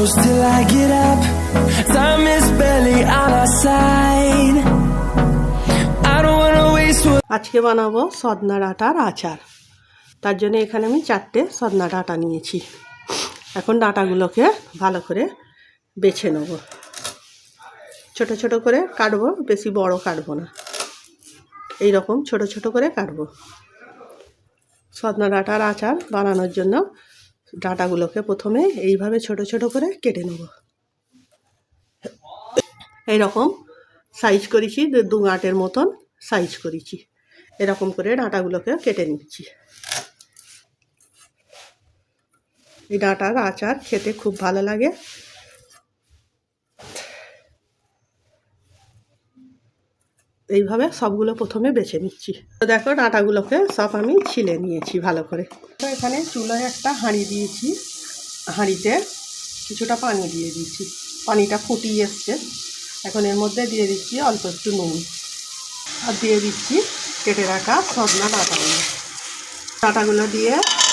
close till I get up. Time is barely on our side. I don't wanna waste what আজকে বানাবো সদনা ডাঁটার আচার। তার জন্য এখানে আমি 4টে সদনা ডাঁটা নিয়েছি। এখন ডাঁটাগুলোকে ভালো করে বেছে নেব। ছোট ছোট করে কাটবো, বেশি বড় কাটবো না, এই রকম ছোট ছোট করে কাটবো। সদনা ডাঁটার আচার বানানোর জন্য ডাঁটাগুলোকে প্রথমে এইভাবে ছোট ছোট করে কেটে নেব। এই রকম সাইজ করেছি, 2 আঁটের মতন সাইজ করেছি। এরকম করে ডাঁটাগুলোকে কেটে নিচ্ছি। এই ডাঁটার আচার খেতে খুব ভালো লাগে। এইভাবে সবগুলো প্রথমে বেছে নিচ্ছি। তো দেখো ডাঁটাগুলোকে সব আমি ছিলে নিয়েছি ভালো করে। তো এখানে চুলায় একটা হাঁড়ি দিয়েছি, হাঁড়িতে কিছুটা পানি দিয়ে দিচ্ছি। পানিটা ফুটিয়ে এসছে। এখন এর মধ্যে দিয়ে দিচ্ছি অল্প একটু নুন, আর দিয়ে দিচ্ছি কেটে রাখা সজনা ডাঁটাগুলো দিয়ে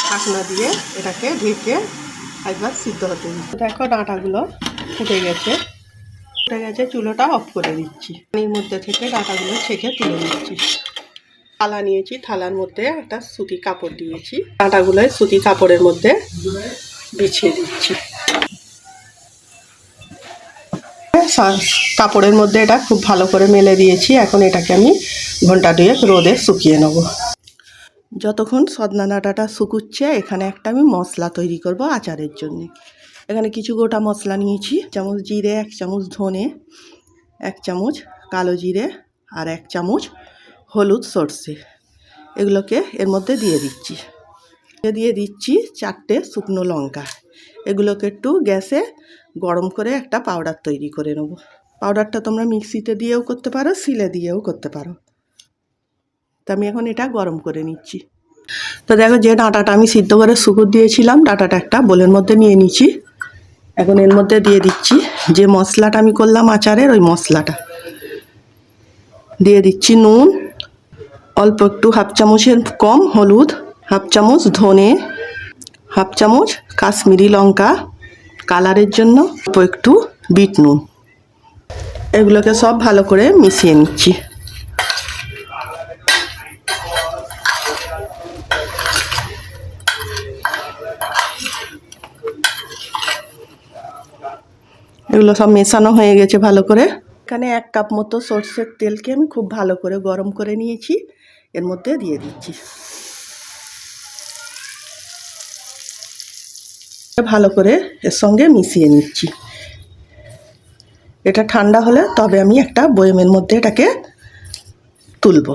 ঢাকনা দিয়ে এটাকে ঢেকে একবার সিদ্ধ হতে দিচ্ছি। দেখো ডাঁটাগুলো ফুটে গেছে, চুলোটা অফ করে দিচ্ছি। পানির মধ্যে থেকে ডাঁটাগুলো ছেঁকে তুলে নিচ্ছি। থালা নিয়েছি, থালার মধ্যে একটা সুতি কাপড় দিয়েছি। ডাঁটাগুলো সুতি কাপড়ের মধ্যে বিছিয়ে দিচ্ছি। কাপড়ের মধ্যে এটা খুব ভালো করে মেলে দিয়েছি। এখন এটাকে আমি ঘন্টা 2 রোদে শুকিয়ে নেব। যতক্ষণ সদনা ডাঁটাটা শুকুচ্ছে, এখানে একটা আমি মশলা তৈরি করব আচারের জন্য। এখানে কিছু গোটা মশলা নিয়েছি। 1 চামচ জিরে, 1 চামচ ধনে, 1 চামচ কালো জিরে, আর 1 চামচ হলুদ সর্ষে। এগুলোকে এর মধ্যে দিয়ে দিচ্ছি। 4টে শুকনো লঙ্কা। এগুলোকে একটু গ্যাসে গরম করে একটা পাউডার তৈরি করে নেব। পাউডারটা তোমরা মিক্সিতে দিয়েও করতে পারো, শিলে দিয়েও করতে পারো। তো আমি এখন এটা গরম করে নিচ্ছি। তো দেখো যে ডাঁটাটা আমি সিদ্ধ করে শুকুর দিয়েছিলাম, ডাঁটাটা একটা বোলের মধ্যে নিয়ে নিচ্ছি। এখন এর মধ্যে দিয়ে দিচ্ছি যে মশলাটা আমি করলাম আচারের, ওই মশলাটা দিয়ে দিচ্ছি। নুন অল্প একটু, 1/2 চামচের কম হলুদ, 1/2 চামচ ধনে, 1/2 চামচ কাশ্মীরি লঙ্কা কালারের জন্য, অল্প একটু বিট নুন। এগুলোকে সব ভালো করে মিশিয়ে নিচ্ছি। এগুলো সব মেশানো হয়ে গেছে ভালো করে। এখানে 1 কাপ মতো সরষের তেলকে আমি খুব ভালো করে গরম করে নিয়েছি, এর মধ্যে দিয়ে দিচ্ছি। ভালো করে এর সঙ্গে মিশিয়ে নিচ্ছি। এটা ঠান্ডা হলে তবে আমি একটা বয়ামের মধ্যে এটাকে তুলব।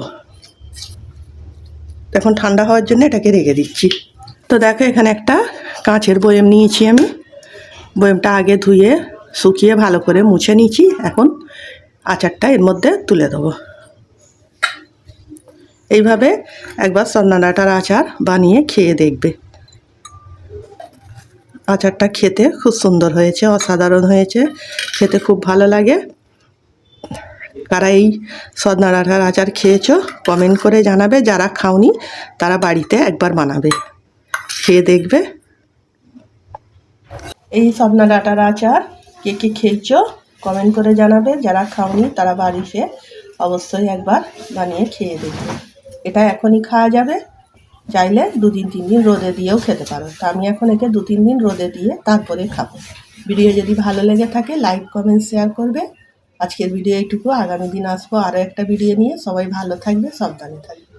এখন ঠান্ডা হওয়ার জন্য এটাকে রেখে দিচ্ছি। তো দেখো এখানে একটা কাঁচের বয়াম নিয়েছি আমি। বয়ামটা আগে ধুয়ে শুকিয়ে ভালো করে মুছে নিয়েছি। এখন আচারটা এর মধ্যে তুলে দেবো। এইভাবে একবার সদনা ডাঁটার আচার বানিয়ে খেয়ে দেখবে। আচারটা খেতে খুব সুন্দর হয়েছে, অসাধারণ হয়েছে, খেতে খুব ভালো লাগে। কারা এই সদনা ডাঁটার আচার খেয়েছো কমেন্ট করে জানাবে। যারা খাওনি তারা বাড়িতে একবার বানাবে, খেয়ে দেখবে। এই সদনা ডাঁটার আচার কে কে খেয়েছো কমেন্ট করে জানাবে। যারা খাওনি তারা বাড়িতে অবশ্যই একবার বানিয়ে খেয়ে দেখবে। এটা এখনই খাওয়া যাবে, চাইলে 2-3 দিন রোদে দিয়েও খেতে পারো। তো আমি এখন একে 2-3 দিন রোদে দিয়ে তারপরে খাবো। ভিডিও যদি ভালো লেগে থাকে লাইক কমেন্ট শেয়ার করবে। আজকের ভিডিও এইটুকু। আগামী দিন আসবো আরও একটা ভিডিও নিয়ে। সবাই ভালো থাকবে, সাবধানে থাকবে।